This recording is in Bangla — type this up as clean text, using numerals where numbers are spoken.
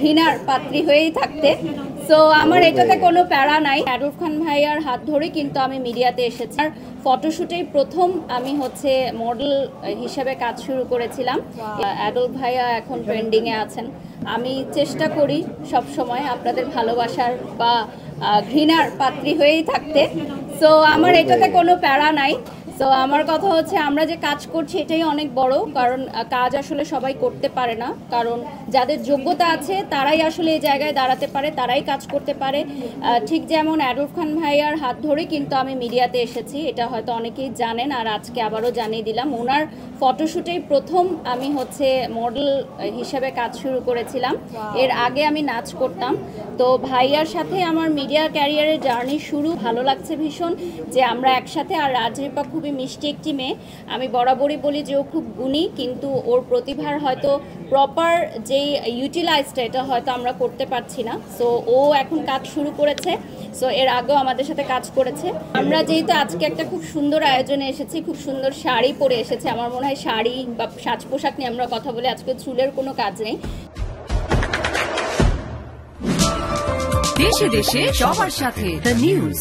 ঘৃণার পাত্রী হয়েই থাকতে। সো আমার এটাতে কোনো প্যারা নাই। অ্যাডলফ খান ভাইয়ার হাত ধরে কিন্তু আমি মিডিয়াতে এসেছি। আর ফটোশুটেই প্রথম আমি মডেল হিসেবে কাজ শুরু করেছিলাম। অ্যাডলফ ভাইয়া এখন ট্রেন্ডিংয়ে আছেন। আমি চেষ্টা করি সব সময় আপনাদের ভালোবাসার বা ঘৃণার পাত্রী হয়েই থাকতে। সো আমার এটাতে কোনো প্যারা নাই। সো আমার কথা হচ্ছে আমরা যে কাজ করছি এটাই অনেক বড়, কারণ কাজ আসলে সবাই করতে পারে না। কারণ যাদের যোগ্যতা আছে তারাই আসলে এই জায়গায় দাঁড়াতে পারে, তারাই কাজ করতে পারে। ঠিক যেমন অ্যাডলফ খান ভাইয়ার হাত ধরে কিন্তু আমি মিডিয়াতে এসেছি, এটা হয়তো অনেকেই জানেন, আর আজকে আবারও জানিয়ে দিলাম। ওনার ফটোশুটেই প্রথম আমি মডেল হিসেবে কাজ শুরু করেছিলাম। এর আগে আমি নাচ করতাম। তো ভাইয়ার সাথে আমার মিডিয়া ক্যারিয়ারের জার্নি শুরু। ভালো লাগছে ভীষণ যে আমরা একসাথে। আর রাজরিপা খুবই মিষ্টি একটি মেয়ে। আমি বরাবরই বলি যে ও খুব গুণী, কিন্তু ওর প্রতিভার হয়তো প্রপার যেই ইউটিলাইজটা এটা হয়তো আমরা করতে পারছি না। সো ও এখন কাজ শুরু করেছে। সো এর আগেও আমাদের সাথে কাজ করেছে। আমরা যেহেতু আজকে একটা খুব সুন্দর আয়োজনে এসেছি, খুব সুন্দর শাড়ি পরে এসেছি, আমার মনে হয় শাড়ি বা সাজ পোশাক নিয়ে আমরা কথা বলে, আজকে চুলের কোনো কাজ নেই। দেশে দেশে সবার সাথে দ্য নিউজ।